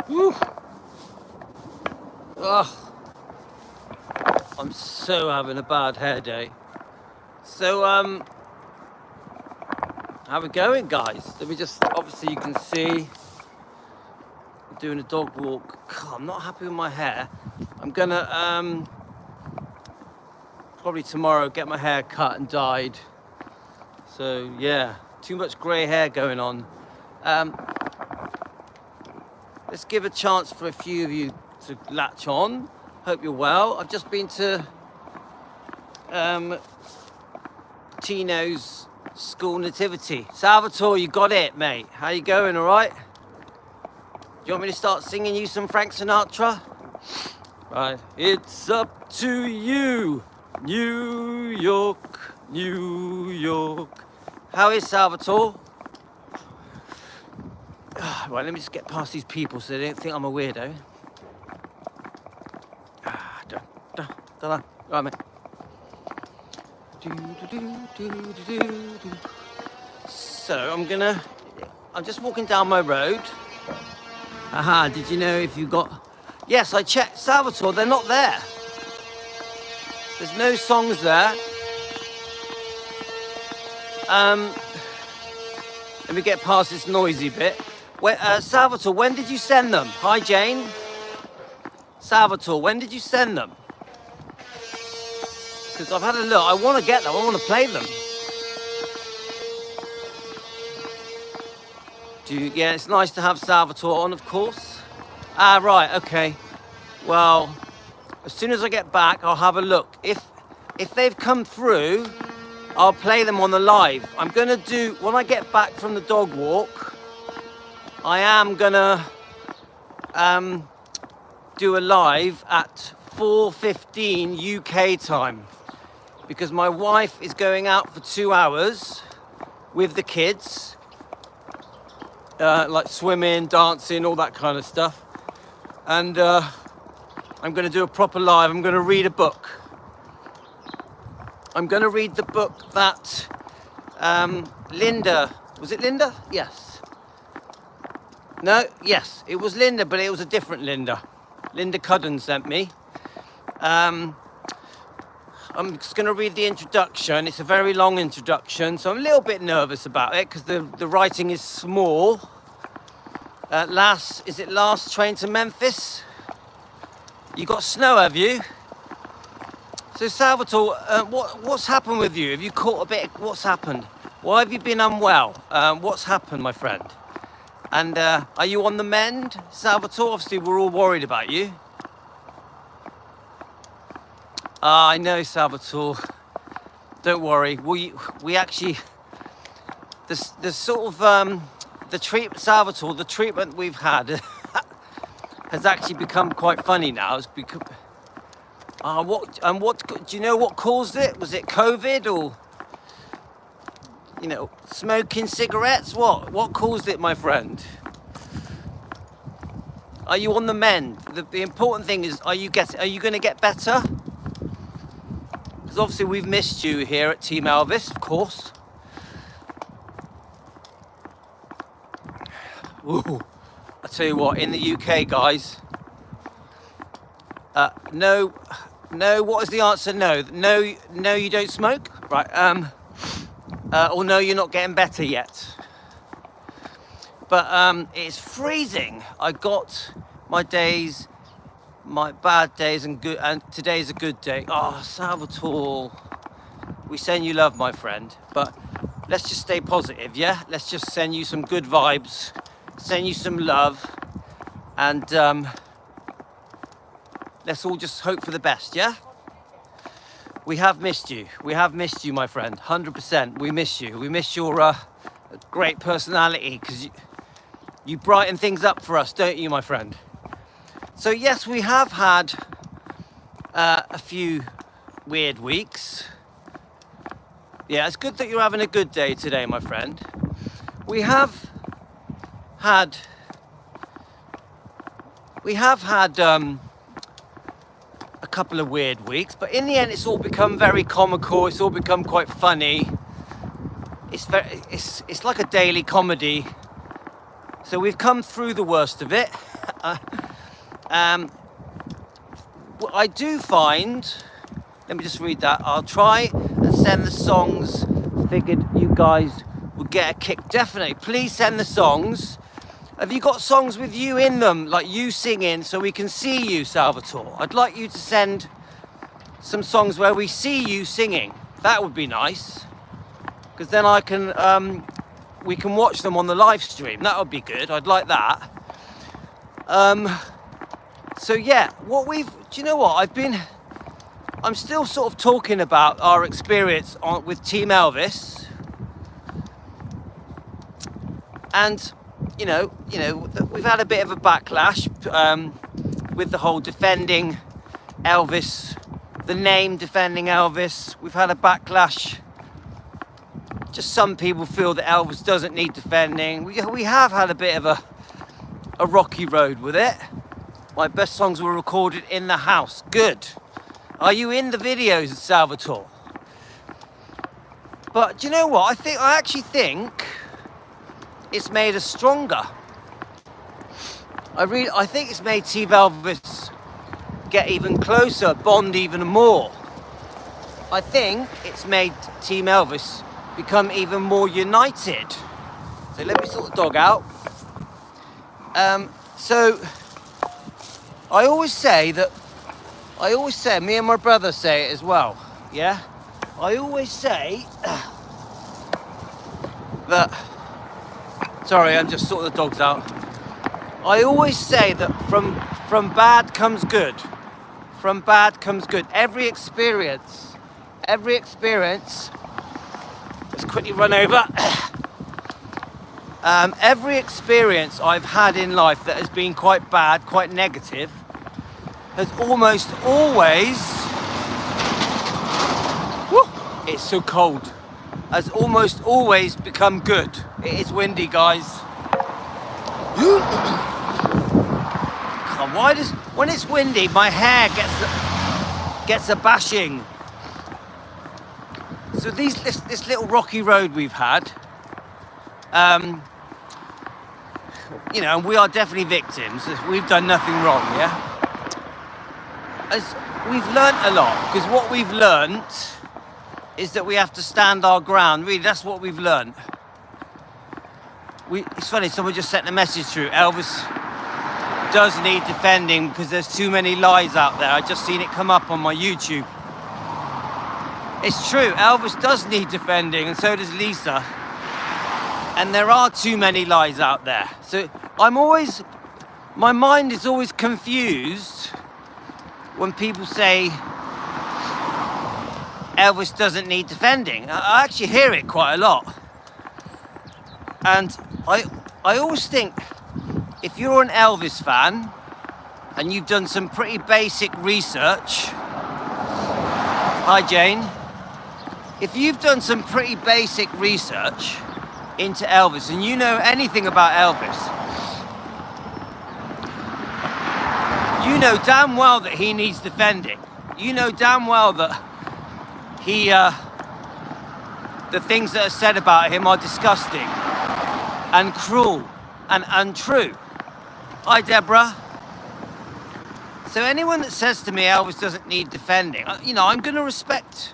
Woo. Ugh. I'm so having a bad hair day. So, how we going, guys? Let me just, obviously you can see, I'm doing a dog walk. God, I'm not happy with my hair. I'm gonna, probably tomorrow get my hair cut and dyed. So, yeah, too much grey hair going on. Let's give a chance for a few of you to latch on. Hope you're well. I've just been to Tino's school nativity. Salvatore, you got it, mate. How you going, all right? Do you want me to start singing you some Frank Sinatra? Right. It's up to you, New York, New York. How is Salvatore? Right, let me just get past these people so they don't think I'm a weirdo. Don't know. Right, mate. So I'm just walking down my road. Aha, did you know if you got... Yes, I checked Salvatore, they're not there. There's no songs there. Let me get past this noisy bit. Salvatore, when did you send them? Hi, Jane. Salvatore, when did you send them? Because I've had a look. I want to get them. I want to play them. Yeah, it's nice to have Salvatore on, of course. Ah, right. Okay. Well, as soon as I get back, I'll have a look. If they've come through, I'll play them on the live. I'm gonna do when I get back from the dog walk. I am gonna do a live at 4:15 UK time because my wife is going out for 2 hours with the kids, like swimming, dancing, all that kind of stuff. And I'm gonna do a proper live. I'm gonna read a book. I'm gonna read the book that Linda, was it Linda? Yes. No, yes, it was Linda, but it was a different Linda. Linda Cudden sent me. I'm just going to read the introduction. It's a very long introduction, so I'm a little bit nervous about it because the writing is small. Last train to Memphis? You got snow, have you? So Salvatore, what's happened with you? Have you caught a bit? What's happened? Why have you been unwell? What's happened, my friend? And are you on the mend, Salvatore? Obviously, we're all worried about you. I know, Salvatore. Don't worry. We actually, the sort of Salvatore, the treatment we've had has actually become quite funny now. It's become. What do you know? What caused it? Was it COVID or? You know, smoking cigarettes? What caused it, my friend? Are you on the mend? The important thing is, are you going to get better? Because obviously we've missed you here at Team Elvis, of course. Ooh, I tell you what, in the UK, guys. No. What is the answer? No. You don't smoke, right? Or no, you're not getting better yet. But it's freezing. I got my bad days and today's a good day. Oh, Salvatore, we send you love, my friend. But let's just stay positive, yeah? Let's just send you some good vibes, send you some love, and let's all just hope for the best, yeah? We have missed you. We have missed you, my friend. 100%. We miss you. We miss your great personality because you brighten things up for us, don't you, my friend? So, yes, we have had a few weird weeks. Yeah, it's good that you're having a good day today, my friend. We have had a couple of weird weeks, but in the end it's all become very comical. It's all become quite funny. It's like a daily comedy. So we've come through the worst of it, I do find, let me just read that. I'll try and send the songs. Figured you guys would get a kick. Definitely, please send the songs. Have you got songs with you in them, like you singing, so we can see you, Salvatore? I'd like you to send some songs where we see you singing. That would be nice, because then I can, we can watch them on the live stream. That would be good. I'd like that. So yeah, do you know what? I'm still sort of talking about our experience with Team Elvis, and you know, we've had a bit of a backlash with the whole defending Elvis, the name defending Elvis. We've had a backlash. Just some people feel that Elvis doesn't need defending. We have had a bit of a rocky road with it. My best songs were recorded in the house. Good. Are you in the videos, Salvatore? But do you know what? I actually think it's made us stronger. I think it's made Team Elvis get even closer, bond even more. I think it's made Team Elvis become even more united. So let me sort the dog out. So I always say, me and my brother say it as well, yeah? I always say that, sorry, I'm just sorting the dogs out. I always say that from bad comes good. From bad comes good. Every experience, let's quickly run over. Every experience I've had in life that has been quite bad, quite negative, has almost always, it's so cold, has almost always become good. It is windy, guys. God, when it's windy, my hair gets a bashing. So this little rocky road we've had, you know, we are definitely victims. We've done nothing wrong, yeah? As we've learnt a lot, because what we've learnt is that we have to stand our ground. Really, that's what we've learnt. It's funny, someone just sent a message through. Elvis does need defending because there's too many lies out there. I just seen it come up on my YouTube. It's true, Elvis does need defending, and so does Lisa. And there are too many lies out there. So my mind is always confused when people say Elvis doesn't need defending. I actually hear it quite a lot. And I always think, if you're an Elvis fan and you've done some pretty basic research, hi Jane, if you've done some pretty basic research into Elvis and you know anything about Elvis, you know damn well that he needs defending. You know damn well that the things that are said about him are disgusting and cruel and untrue. Hi, Deborah. So anyone that says to me Elvis doesn't need defending, you know, I'm going to respect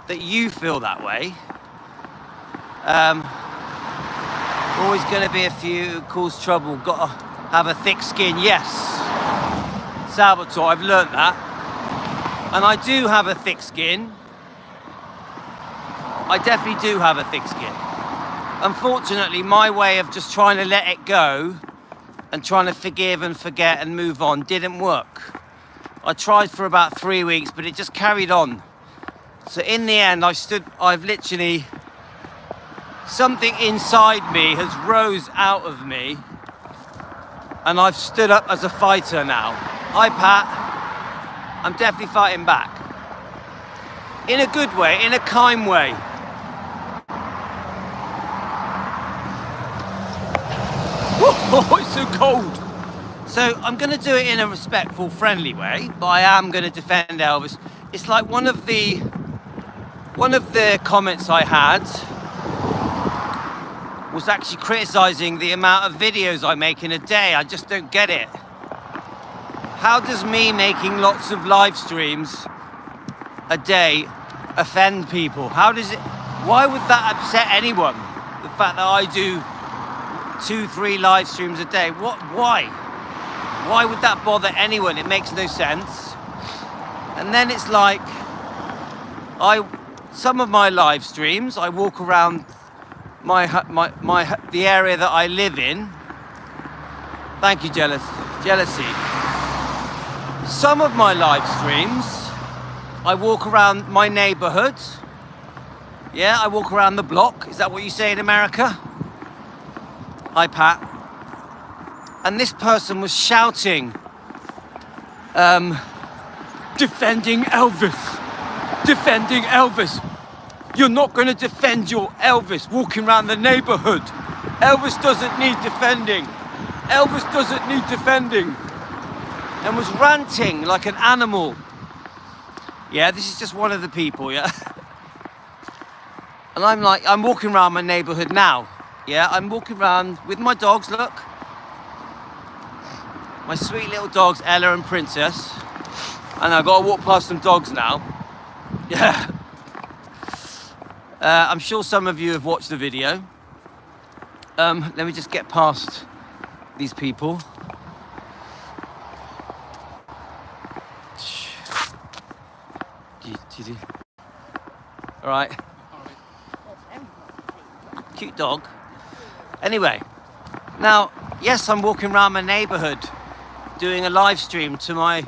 that you feel that way. Always going to be a few who cause trouble. Got to have a thick skin. Yes, Salvatore, I've learnt that. And I do have a thick skin. I definitely do have a thick skin. Unfortunately, my way of just trying to let it go and trying to forgive and forget and move on didn't work. I tried for about 3 weeks, but it just carried on. So in the end, I've literally, something inside me has rose out of me, and I've stood up as a fighter now. Hi, Pat. I'm definitely fighting back. In a good way, in a kind way. Oh, it's so cold. So I'm going to do it in a respectful, friendly way, but I am going to defend Elvis. It's like one of the comments I had was actually criticising the amount of videos I make in a day. I just don't get it. how does me making lots of live streams a day offend people? How does it, why would that upset anyone? The fact that I do 2-3 live streams a day, why? Why would that bother anyone? It makes no sense. And then it's like, some of my live streams, I walk around the area that I live in. Thank you, jealousy. Some of my live streams, I walk around my neighborhood. Yeah, I walk around the block. Is that what you say in America? Hi, Pat. And this person was shouting, defending Elvis. Defending Elvis. You're not going to defend your Elvis walking around the neighborhood. Elvis doesn't need defending. Elvis doesn't need defending. And was ranting like an animal. Yeah, this is just one of the people, yeah? And I'm walking around my neighborhood now. Yeah, I'm walking around with my dogs, look. My sweet little dogs, Ella and Princess. And I've got to walk past some dogs now. Yeah. I'm sure some of you have watched the video. Let me just get past these people. All right. Cute dog. Anyway, now, yes, I'm walking around my neighborhood doing a live stream to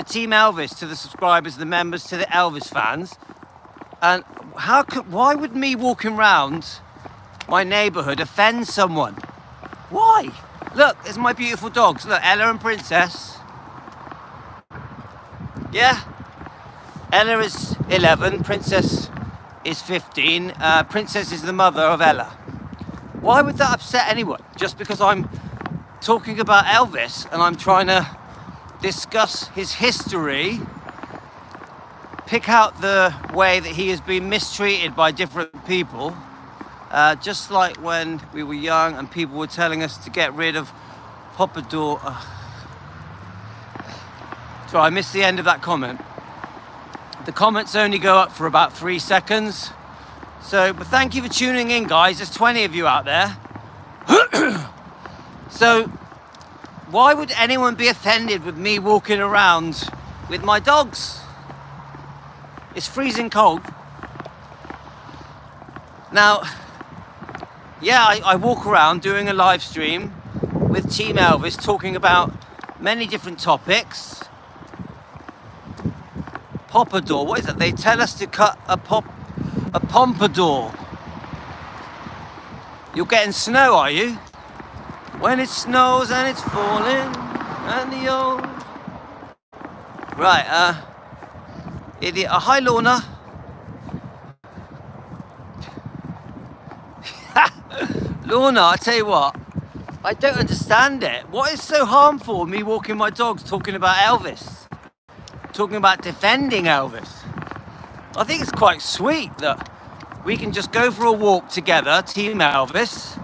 Team Elvis, to the subscribers, the members, to the Elvis fans. And why would me walking around my neighborhood offend someone? Why? Look, there's my beautiful dogs. Look, Ella and Princess. Yeah? Ella is 11, Princess is 15. Princess is the mother of Ella. Why would that upset anyone? Just because I'm talking about Elvis and I'm trying to discuss his history, pick out the way that he has been mistreated by different people, just like when we were young and people were telling us to get rid of Pompadour. Sorry, I missed the end of that comment. The comments only go up for about 3 seconds. So, but thank you for tuning in, guys. There's 20 of you out there. So, why would anyone be offended with me walking around with my dogs? It's freezing cold. Now, yeah, I walk around doing a live stream with Team Elvis talking about many different topics. Pompadour, what is it? They tell us to cut a pompadour. You're getting snow, are you? When it snows and it's falling and the old... Right, idiot. Hi, Lorna. Lorna, I tell you what, I don't understand it. What is so harmful me walking my dogs talking about Elvis? Talking about defending Elvis? I think it's quite sweet that we can just go for a walk together, Team Elvis,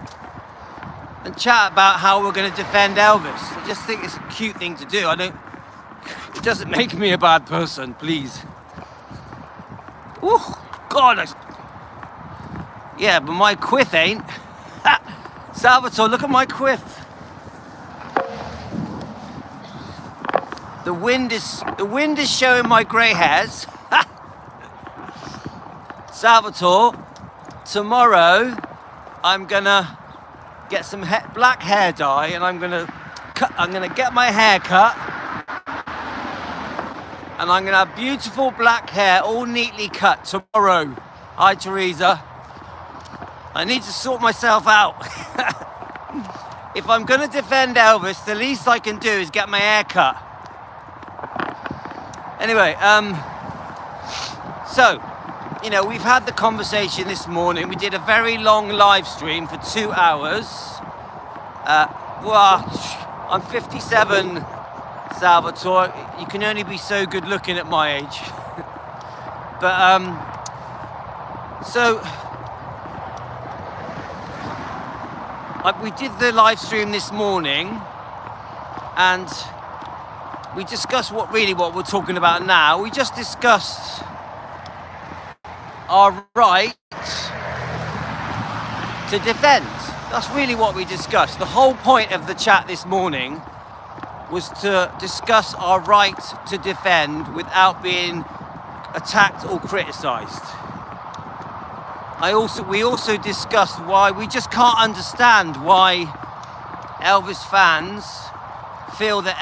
and chat about how we're going to defend Elvis. I just think it's a cute thing to do. It doesn't make me a bad person, please. Oh, God. Yeah, but my quiff ain't. Salvatore, look at my quiff. The wind is showing my grey hairs. Salvatore, tomorrow I'm gonna get some black hair dye and I'm gonna get my hair cut and I'm gonna have beautiful black hair, all neatly cut tomorrow. Hi, Teresa. I need to sort myself out. If I'm gonna defend Elvis, the least I can do is get my hair cut. Anyway, so, you know, we've had the conversation this morning. We did a very long live stream for 2 hours. Well, I'm 57, Salvatore. You can only be so good looking at my age. But, so, we did the live stream this morning, and we discussed what we're talking about now. We just discussed our right to defend. That's really what we discussed. The whole point of the chat this morning was to discuss our right to defend without being attacked or criticised. We also discussed why we just can't understand why Elvis fans feel that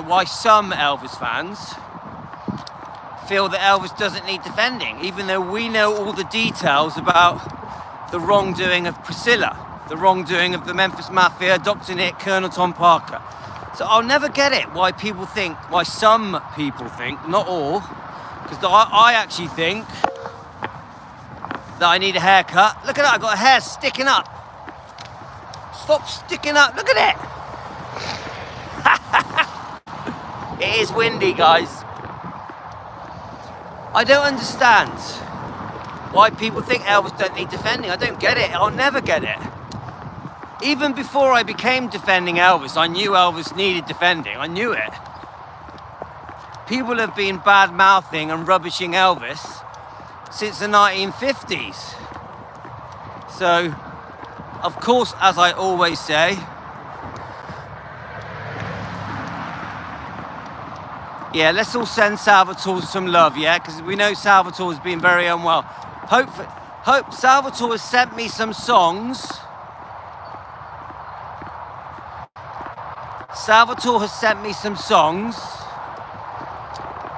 why some Elvis fans feel that Elvis doesn't need defending, even though we know all the details about the wrongdoing of Priscilla, the wrongdoing of the Memphis Mafia, Dr. Nick, Colonel Tom Parker. So I'll never get it why some people think, not all, because I actually think that I need a haircut. Look at that, I've got a hair sticking up. Stop sticking up, look at it. It is windy, guys. I don't understand why people think Elvis don't need defending. I don't get it, I'll never get it. Even before I became defending Elvis, I knew Elvis needed defending. I knew it. People have been bad-mouthing and rubbishing Elvis since the 1950s. So, of course, as I always say, yeah, let's all send Salvatore some love, yeah? Because we know Salvatore has been very unwell. Hope Salvatore has sent me some songs. Salvatore has sent me some songs.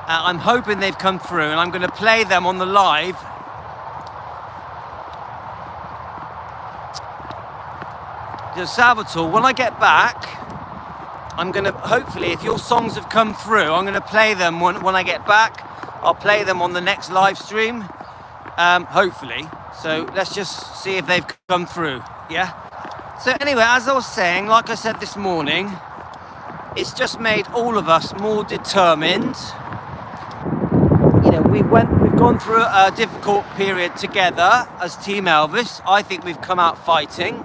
I'm hoping they've come through, and I'm going to play them on the live. So Salvatore, when I get back, I'm going to, hopefully, if your songs have come through, I'm going to play them when I get back. I'll play them on the next live stream, hopefully. So let's just see if they've come through, yeah? So anyway, as I was saying, like I said this morning, it's just made all of us more determined. You know, we've gone through a difficult period together as Team Elvis. I think we've come out fighting.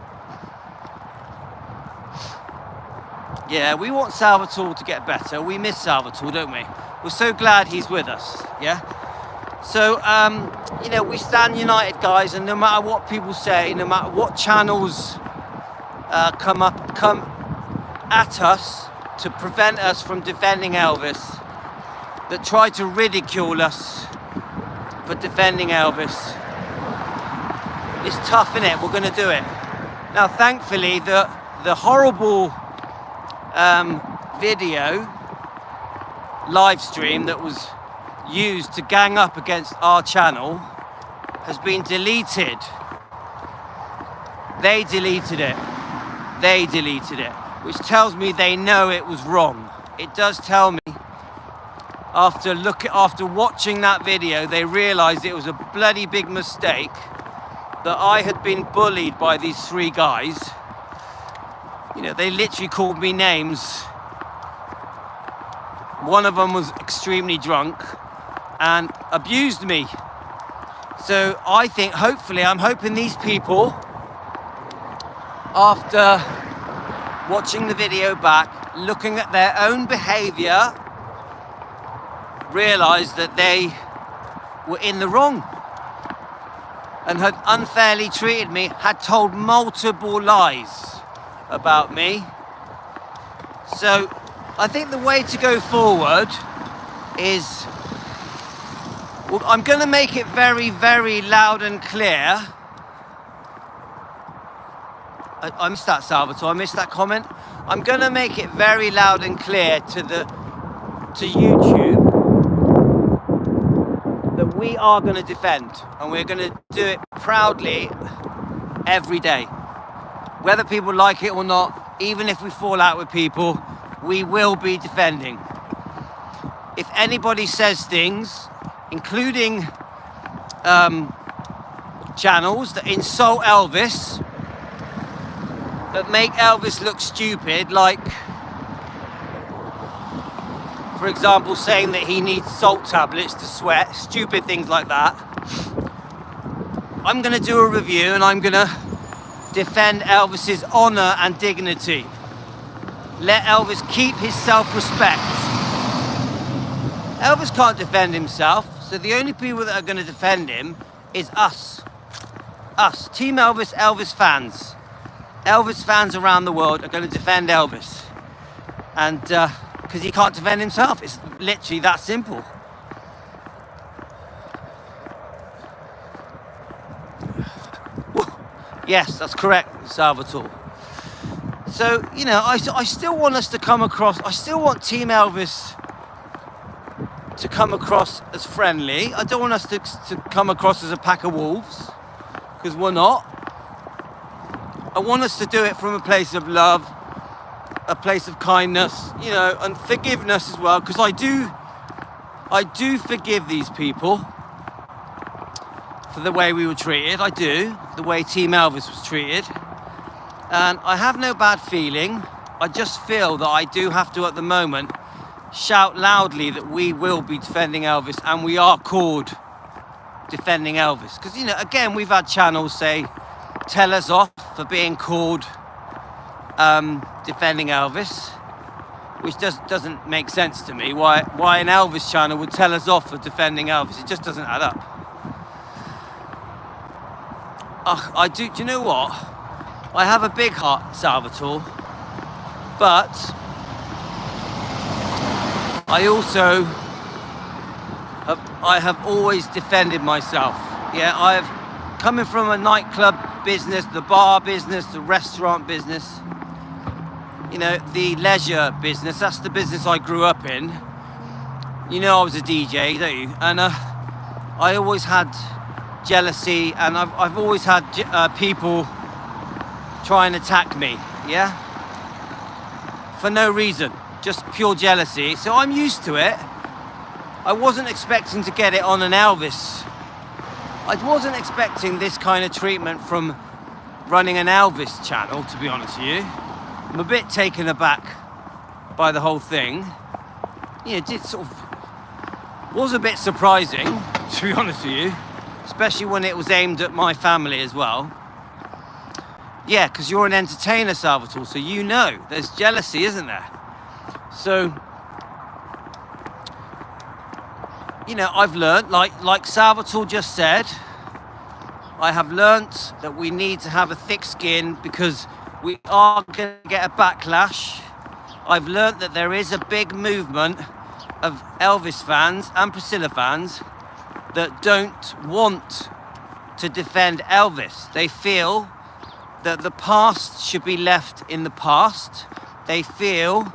Yeah, we want Salvatore to get better. We miss Salvatore, don't we? We're so glad he's with us, yeah? So, you know, we stand united, guys, and no matter what people say, no matter what channels come at us to prevent us from defending Elvis, that try to ridicule us for defending Elvis, it's tough, innit? We're going to do it. Now, thankfully, the horrible video live stream that was used to gang up against our channel has been deleted. They deleted it, which tells me they know it was wrong. It does tell me after watching that video, they realized it was a bloody big mistake, that I had been bullied by these three guys. You know, they literally called me names. One of them was extremely drunk and abused me. So I think, I'm hoping these people, after watching the video back, looking at their own behaviour, realised that they were in the wrong and had unfairly treated me, had told multiple lies about me. So I think the way to go forward is, well, I'm going to make it very, very loud and clear. I missed that, Salvatore. I missed that comment. I'm going to make it very loud and clear to YouTube that we are going to defend, and we're going to do it proudly every day. Whether people like it or not, even if we fall out with people, we will be defending. If anybody says things, including channels that insult Elvis, that make Elvis look stupid, like, for example, saying that he needs salt tablets to sweat, stupid things like that, I'm going to do a review and I'm going to defend Elvis's honour and dignity. Let Elvis keep his self-respect. Elvis can't defend himself, so the only people that are going to defend him is us. Us, Team Elvis, Elvis fans. Elvis fans around the world are going to defend Elvis. And because he can't defend himself. It's literally that simple. Yes, that's correct, Salvatore. So, you know, I still want us to come across, I still want Team Elvis to come across as friendly. I don't want us to come across as a pack of wolves, because we're not. I want us to do it from a place of love, a place of kindness, you know, and forgiveness as well, because I do forgive these people for the way we were treated. I do, the way Team Elvis was treated. And I have no bad feeling. I just feel that I do have to, at the moment, shout loudly that we will be defending Elvis, and we are called defending Elvis. Because, you know, again, we've had channels say, tell us off for being called defending Elvis, which doesn't make sense to me. Why an Elvis channel would tell us off for defending Elvis? It just doesn't add up. Do you know what? I have a big heart, Salvatore, but I also I have always defended myself. Yeah, coming from a nightclub business, the bar business, the restaurant business, you know, the leisure business. That's the business I grew up in. You know, I was a DJ, don't you? And I always had jealousy, and I've always had people try and attack me, yeah? For no reason, just pure jealousy. So I'm used to it. I wasn't expecting to get it on an Elvis. I wasn't expecting this kind of treatment from running an Elvis channel, to be honest with you. I'm a bit taken aback by the whole thing. Yeah, it was a bit surprising, to be honest with you, especially when it was aimed at my family as well. Yeah, because you're an entertainer, Salvatore, so you know there's jealousy, isn't there? So, you know, I've learned, like Salvatore just said, I have learnt that we need to have a thick skin because we are going to get a backlash. I've learnt that there is a big movement of Elvis fans and Priscilla fans that don't want to defend Elvis. They feel that the past should be left in the past. They feel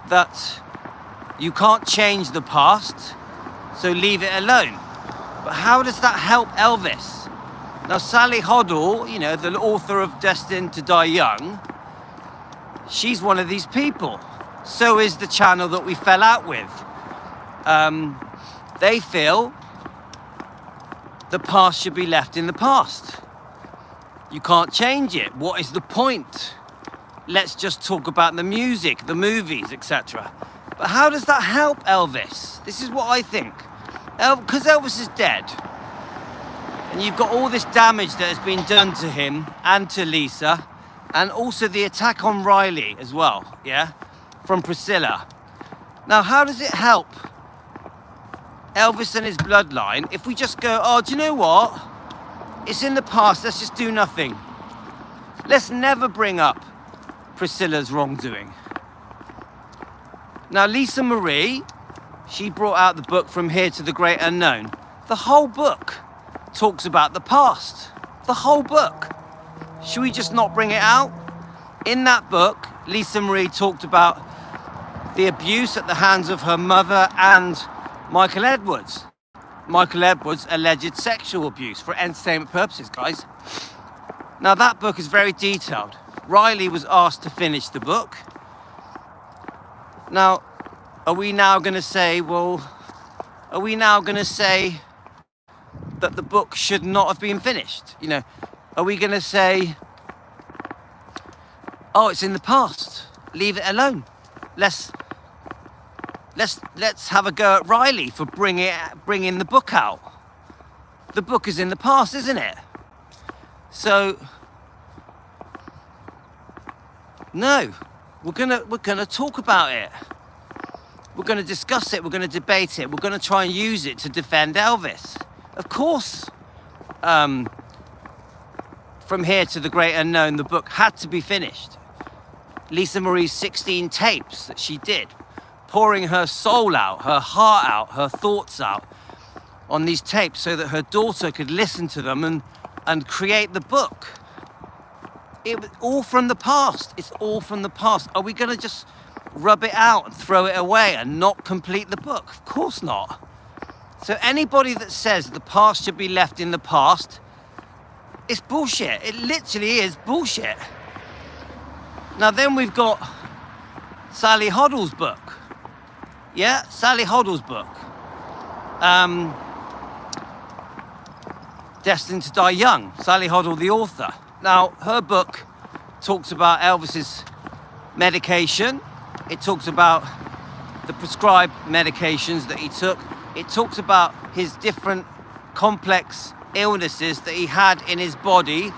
that you can't change the past, so leave it alone. But how does that help Elvis? Now, Sally Hoddle, you know, the author of Destined to Die Young, she's one of these people. So is the channel that we fell out with. They feel the past should be left in the past. You can't change it. What is the point? Let's just talk about the music, the movies, etc. But how does that help Elvis? This is what I think. Because Elvis is dead, and you've got all this damage that has been done to him and to Lisa, and also the attack on Riley as well, yeah, from Priscilla. Now, how does it help Elvis and his bloodline if we just go, oh, do you know what? It's in the past, let's just do nothing. Let's never bring up Priscilla's wrongdoing. Now, Lisa Marie, she brought out the book From Here to the Great Unknown. The whole book talks about the past. The whole book. Should we just not bring it out? In that book, Lisa Marie talked about the abuse at the hands of her mother and Michael Edwards. Michael Edwards' alleged sexual abuse for entertainment purposes, guys. Now, that book is very detailed. Riley was asked to finish the book. Now, are we now going to say, that the book should not have been finished? You know, are we going to say, oh, it's in the past, leave it alone? Let's have a go at Riley for bringing the book out. The book is in the past, isn't it? So, no, we're gonna talk about it. We're going to discuss it. We're going to debate it. We're going to try and use it to defend Elvis. Of course, From Here to the Great Unknown, the book had to be finished. Lisa Marie's 16 tapes that she did, pouring her soul out, her heart out, her thoughts out on these tapes so that her daughter could listen to them and create the book. It was all from the past. It's all from the past. Are we going to just rub it out and throw it away and not complete the book? Of course not. So anybody that says the past should be left in the past, it's bullshit. It literally is bullshit. Now then we've got Sally Hoddle's book. Yeah, Sally Hoddle's book. Destined to Die Young. Sally Hoddle, the author. Now, her book talks about Elvis's medication. It talks about the prescribed medications that he took. It talks about his different complex illnesses that he had in his body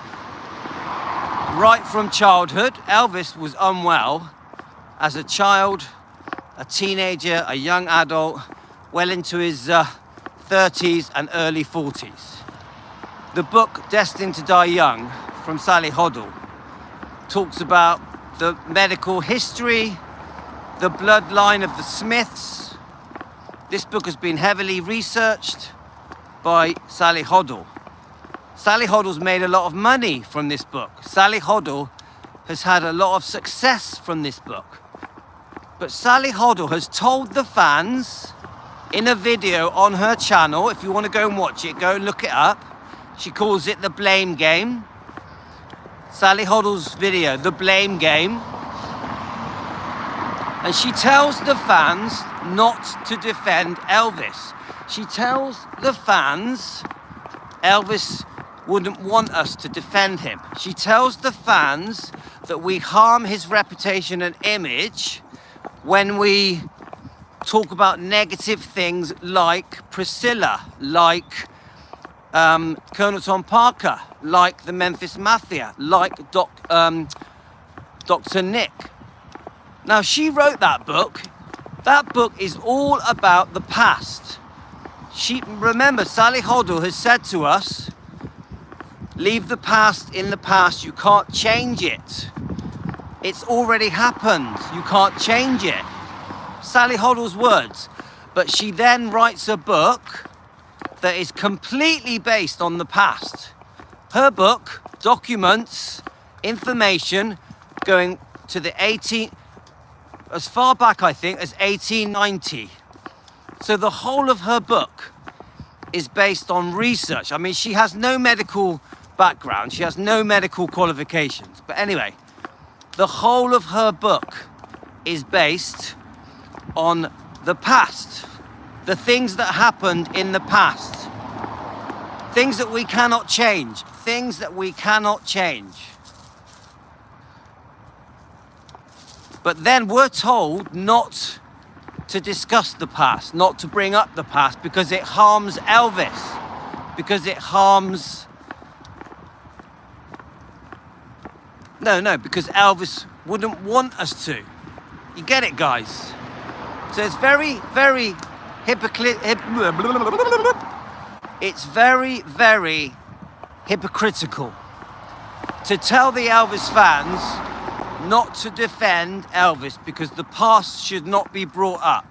right from childhood. Elvis was unwell as a child, a teenager, a young adult, well into his 30s and early 40s. The book Destined to Die Young from Sally Hoddle talks about the medical history, the bloodline of the Smiths. This book has been heavily researched by Sally Hoddle. Sally Hoddle's made a lot of money from this book. Sally Hoddle has had a lot of success from this book. But Sally Hoddle has told the fans in a video on her channel, if you want to go and watch it, go and look it up. She calls it The Blame Game. Sally Hoddle's video, The Blame Game. And she tells the fans not to defend Elvis. She tells the fans Elvis wouldn't want us to defend him. She tells the fans that we harm his reputation and image when we talk about negative things like Priscilla, like Colonel Tom Parker, like the Memphis Mafia, like Dr. Nick. Now, she wrote that book. That book is all about the past. Remember, Sally Hoddle has said to us, leave the past in the past. You can't change it. It's already happened. You can't change it. Sally Hoddle's words. But she then writes a book that is completely based on the past. Her book documents information going to the as far back, I think, as 1890. So the whole of her book is based on research. I mean, she has no medical background. She has no medical qualifications. But anyway, the whole of her book is based on the past. The things that happened in the past. Things that we cannot change. Things that we cannot change. But then we're told not to discuss the past, not to bring up the past, because it harms Elvis. Because it harms... No, because Elvis wouldn't want us to. You get it, guys? So it's very, very It's very, very hypocritical to tell the Elvis fans not to defend Elvis because the past should not be brought up.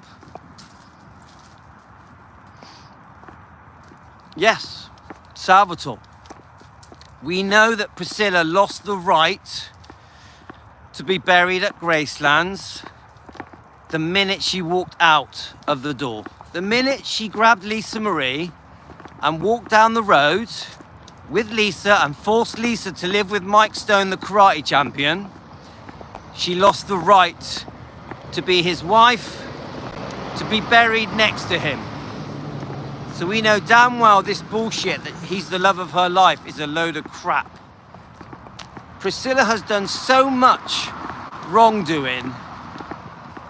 Yes, Salvatore. We know that Priscilla lost the right to be buried at Gracelands the minute she walked out of the door. The minute she grabbed Lisa Marie and walked down the road with Lisa and forced Lisa to live with Mike Stone, the karate champion, she lost the right to be his wife, to be buried next to him. So we know damn well this bullshit that he's the love of her life is a load of crap. Priscilla has done so much wrongdoing,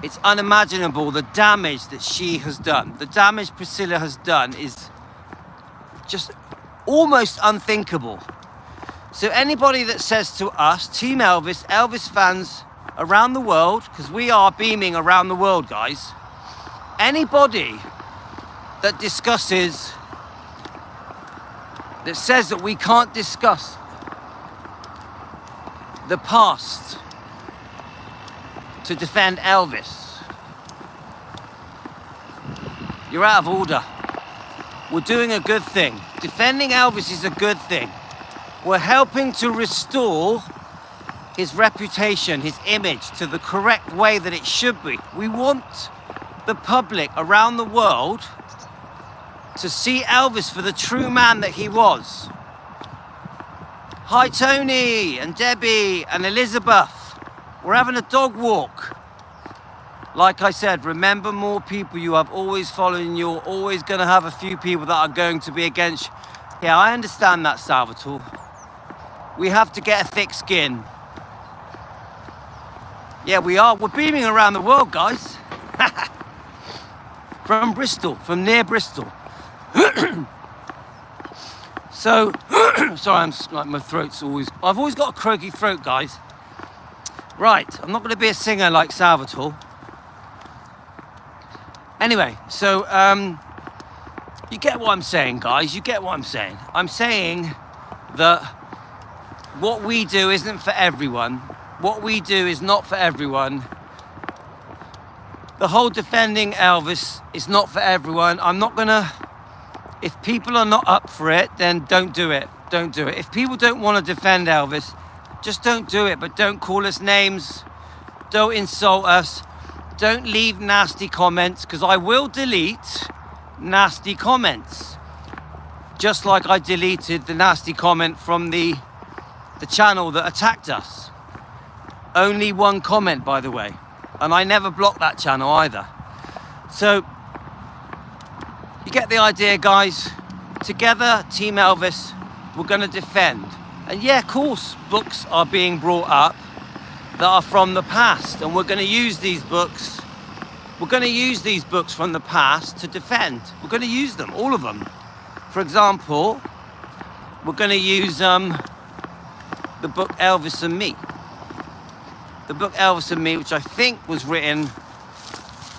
it's unimaginable the damage that she has done. The damage Priscilla has done is just almost unthinkable. So anybody that says to us, Team Elvis, Elvis fans around the world, because we are beaming around the world, guys. Anybody that says that we can't discuss the past to defend Elvis, you're out of order. We're doing a good thing. Defending Elvis is a good thing. We're helping to restore his reputation, his image, to the correct way that it should be. We want the public around the world to see Elvis for the true man that he was. Hi Tony and Debbie and Elizabeth. We're having a dog walk. Like I said, remember more people you have always following. You're always going to have a few people that are going to be against. Yeah, I understand that, Salvatore. We have to get a thick skin. Yeah, we are. We're beaming around the world, guys. From Bristol, from near Bristol. So, sorry, my throat's I've always got a croaky throat, guys. Right, I'm not going to be a singer like Salvatore. Anyway, so, you get what I'm saying, guys. You get what I'm saying. I'm saying that what we do isn't for everyone. What we do is not for everyone. The whole defending Elvis is not for everyone. I'm not gonna, if people are not up for it, then don't do it. Don't do it. If people don't want to defend Elvis, just don't do it. But don't call us names. Don't insult us. Don't leave nasty comments, because I will delete nasty comments. Just like I deleted the nasty comment from the channel that attacked us. Only one comment, by the way. And I never blocked that channel either. So, you get the idea, guys. Together, Team Elvis, we're going to defend. And yeah, of course, books are being brought up that are from the past. And we're going to use these books. We're going to use these books from the past to defend. We're going to use them, all of them. For example, we're going to use the book Elvis and Me. The book Elvis and Me, which I think was written,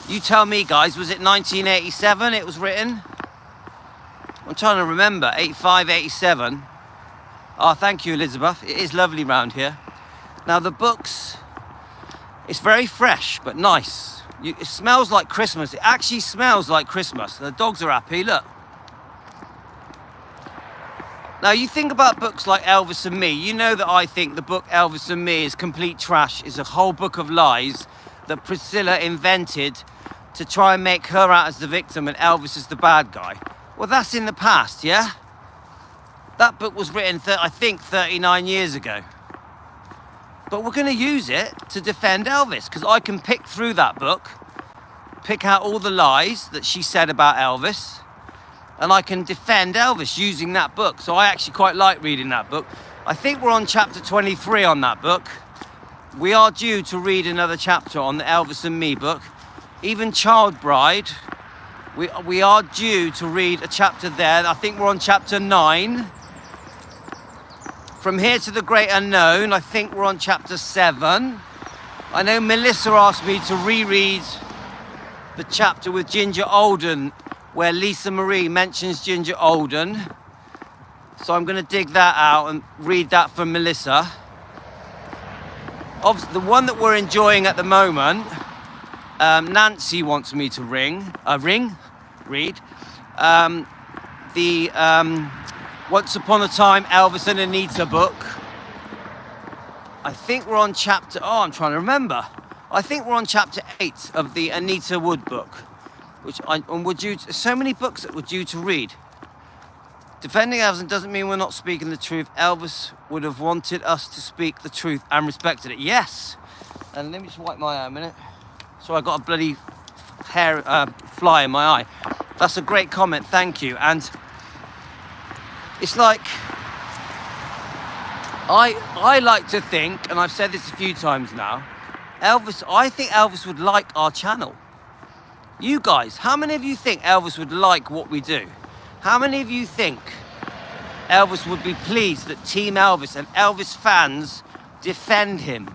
you tell me, guys, was it 1987 it was written? I'm trying to remember, 85, 87. Oh, thank you, Elizabeth. It is lovely round here. Now, the books, it's very fresh, but nice. It smells like Christmas. It actually smells like Christmas. The dogs are happy, look. Now, you think about books like Elvis and Me, you know that I think the book Elvis and Me is complete trash, is a whole book of lies that Priscilla invented to try and make her out as the victim and Elvis as the bad guy. Well, that's in the past, yeah? That book was written, I think, 39 years ago. But we're going to use it to defend Elvis, because I can pick through that book, pick out all the lies that she said about Elvis, and I can defend Elvis using that book. So I actually quite like reading that book. I think we're on chapter 23 on that book. We are due to read another chapter on the Elvis and Me book. Even Child Bride, we are due to read a chapter there. I think we're on chapter 9. From Here to the Great Unknown, I think we're on chapter 7. I know Melissa asked me to reread the chapter with Ginger Alden, where Lisa Marie mentions Ginger Alden. So I'm going to dig that out and read that from Melissa. Obviously, the one that we're enjoying at the moment, Nancy wants me to read. The Once Upon a Time Elvis and Anita book. I think we're on chapter, I'm trying to remember. I think we're on chapter 8 of the Anita Wood book. So many books that we're due to read. Defending Elvis doesn't mean we're not speaking the truth. Elvis would have wanted us to speak the truth and respected it. Yes. And let me just wipe my eye a minute. So I got a bloody hair fly in my eye. That's a great comment. Thank you. And it's like, I like to think, and I've said this a few times now, I think Elvis would like our channel. You guys, how many of you think Elvis would like what we do? How many of you think Elvis would be pleased that Team Elvis and Elvis fans defend him?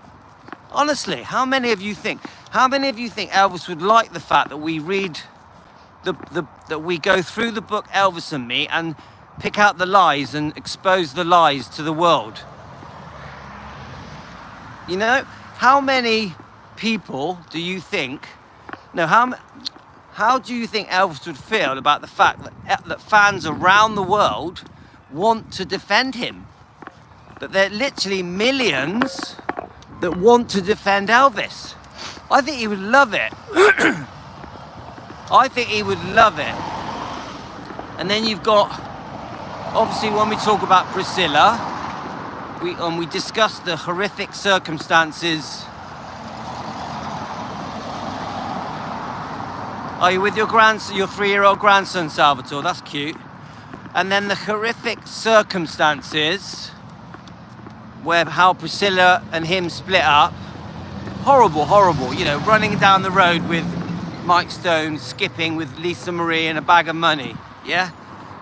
Honestly, how many of you think Elvis would like the fact that we read that we go through the book Elvis and Me and pick out the lies and expose the lies to the world? You know, how many people do you think, no, how do you think Elvis would feel about the fact that fans around the world want to defend him? That there are literally millions that want to defend Elvis. I think he would love it. I think he would love it. And then you've got, obviously when we talk about Priscilla, we discuss the horrific circumstances. Are you with your 3-year-old grandson, Salvatore? That's cute. And then the horrific circumstances where how Priscilla and him split up. Horrible, horrible. You know, running down the road with Mike Stone, skipping with Lisa Marie and a bag of money. Yeah?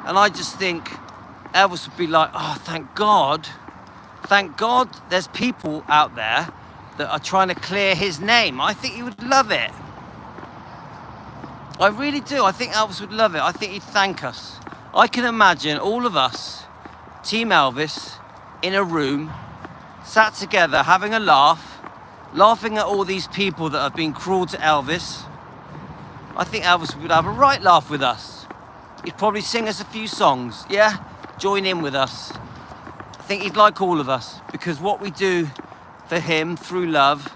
And I just think Elvis would be like, oh, thank God there's people out there that are trying to clear his name. I think he would love it. I really do. I think Elvis would love it. I think he'd thank us. I can imagine all of us, Team Elvis, in a room, sat together, having a laugh, laughing at all these people that have been cruel to Elvis. I think Elvis would have a right laugh with us. He'd probably sing us a few songs, yeah? Join in with us. I think he'd like all of us, because what we do for him through love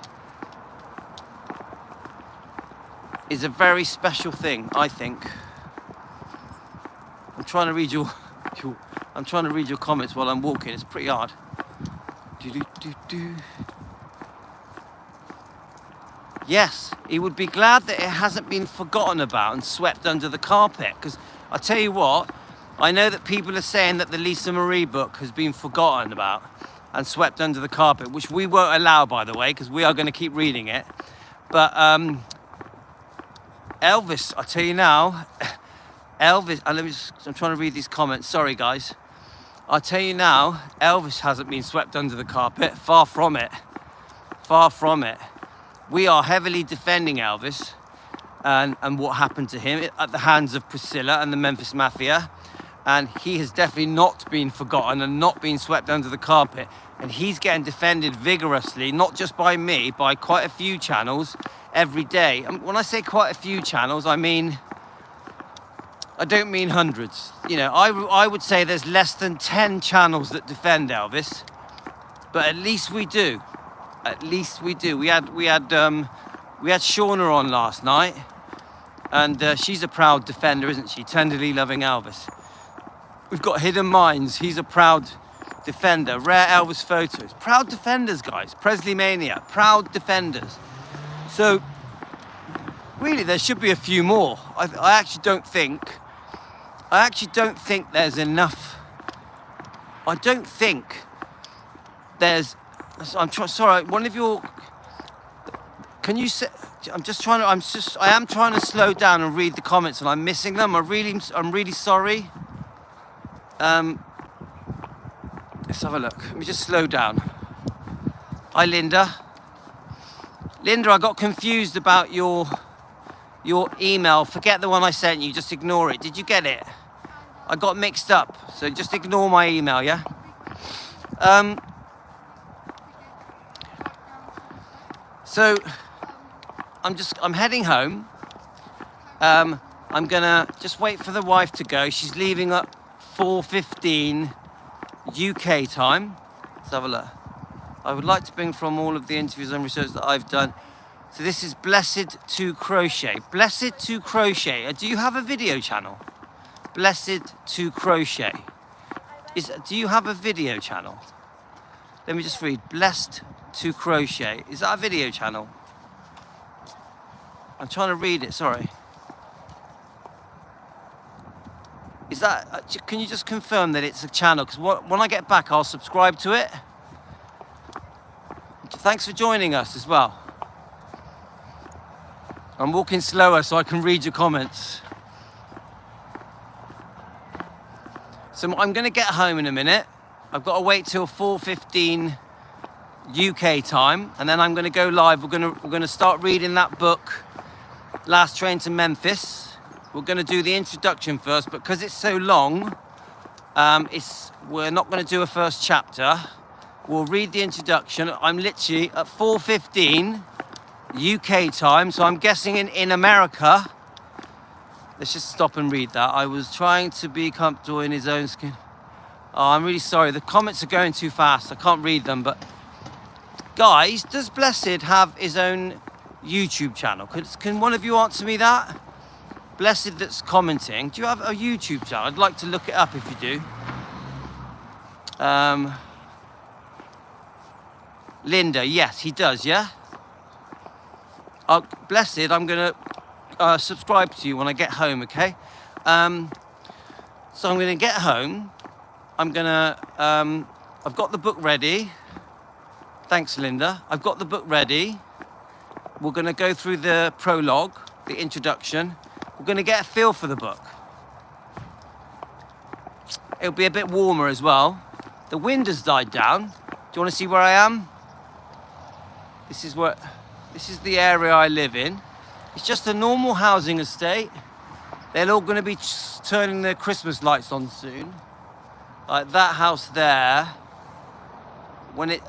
is a very special thing, I think. I'm trying to read your comments while I'm walking. It's pretty hard. Yes, he would be glad that it hasn't been forgotten about and swept under the carpet. Because I tell you what, I know that people are saying that the Lisa Marie book has been forgotten about and swept under the carpet, which we won't allow, by the way, because we are going to keep reading it. But Elvis, I tell you now, Elvis, I'm trying to read these comments. Sorry, guys. I tell you now, Elvis hasn't been swept under the carpet. Far from it. Far from it. We are heavily defending Elvis and what happened to him at the hands of Priscilla and the Memphis Mafia. And he has definitely not been forgotten and not been swept under the carpet. And he's getting defended vigorously, not just by me, by quite a few channels every day. And when I say quite a few channels, I don't mean hundreds. You know, I would say there's less than 10 channels that defend Elvis, but at least we do. At least we do. We had Shauna on last night, and she's a proud defender, isn't she? Tenderly loving Elvis. We've got Hidden Minds. He's a proud defender. Rare Elvis Photos. Proud defenders, guys. Presley Mania. Proud defenders. So, really, there should be a few more. I actually don't think there's enough. I don't think there's. Sorry, one of your. Can you say? I am trying to slow down and read the comments, and I'm missing them. I'm really sorry. Let's have a look. Let me just slow down. Hi, Linda. Linda, I got confused about your email. Forget the one I sent you. Just ignore it. Did you get it? I got mixed up. So just ignore my email, yeah? So I'm heading home. I'm gonna just wait for the wife to go. She's leaving at 4:15 UK time. Let's have a look. I would like to bring from all of the interviews and research that I've done. So this is Blessed to Crochet. Blessed to Crochet. Do you have a video channel? Blessed to Crochet. Do you have a video channel? Let me just read. Blessed to Crochet. Is that a video channel? I'm trying to read it, sorry. Is that, can you just confirm that it's a channel? Because when I get back, I'll subscribe to it. Thanks for joining us as well. I'm walking slower so I can read your comments. So I'm going to get home in a minute. I've got to wait till 4:15 UK time, and then I'm going to go live. We're going to start reading that book, Last Train to Memphis. We're going to do the introduction first, but because it's so long, we're not going to do a first chapter. We'll read the introduction. I'm literally at 4:15 UK time, so I'm guessing in America. Let's just stop and read that. I was trying to be comfortable in his own skin. Oh, I'm really sorry. The comments are going too fast. I can't read them, but guys, does Blessed have his own YouTube channel? Can one of you answer me that? Blessed that's commenting, do you have a YouTube channel? I'd like to look it up if you do. Linda, yes, he does, yeah? Blessed, I'm going to subscribe to you when I get home, okay? So I'm going to get home. I'm going to... I've got the book ready. Thanks, Linda. I've got the book ready. We're going to go through the prologue, the introduction. We're going to get a feel for the book. It'll be a bit warmer as well. The wind has died down. Do you want to see where I am? This is the area I live in. It's just a normal housing estate. They're all going to be turning their Christmas lights on soon. Like that house there.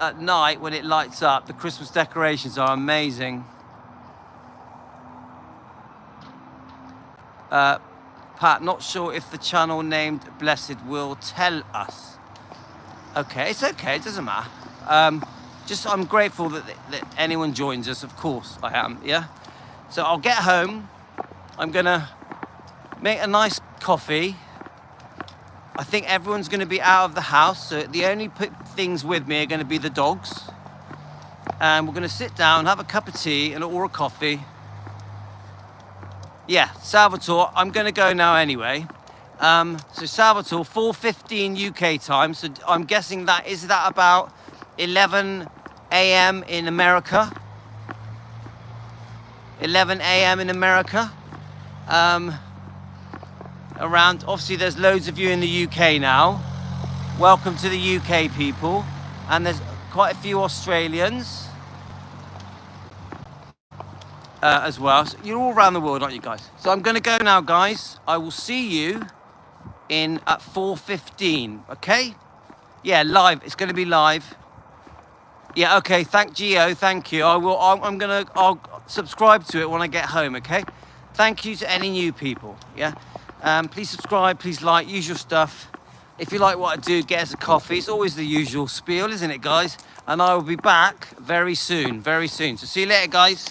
At night, when it lights up, the Christmas decorations are amazing. Pat, not sure if the channel named Blessed will tell us. Okay, it's okay, it doesn't matter. I'm grateful that anyone joins us, of course I am, yeah? So I'll get home, I'm gonna make a nice coffee. I think everyone's gonna be out of the house, so the only things with me are gonna be the dogs. And we're gonna sit down, have a cup of tea or a coffee. Yeah, Salvatore, I'm gonna go now anyway. So Salvatore, 4:15 UK time, so I'm guessing is that about 11 a.m. in America? 11 a.m. in America. Obviously there's loads of you in the UK now. Welcome to the UK, people. And there's quite a few Australians as well. So you're all around the world, aren't you guys? So I'm gonna go now, guys. I will see you at 4:15, okay? Yeah, live, it's gonna be live. Yeah, okay, Gio, thank you. I'll subscribe to it when I get home, okay? Thank you to any new people, yeah? Please subscribe, please like, use your stuff. If you like what I do, get us a coffee. It's always the usual spiel, isn't it, guys? And I will be back very soon, very soon. So see you later, guys.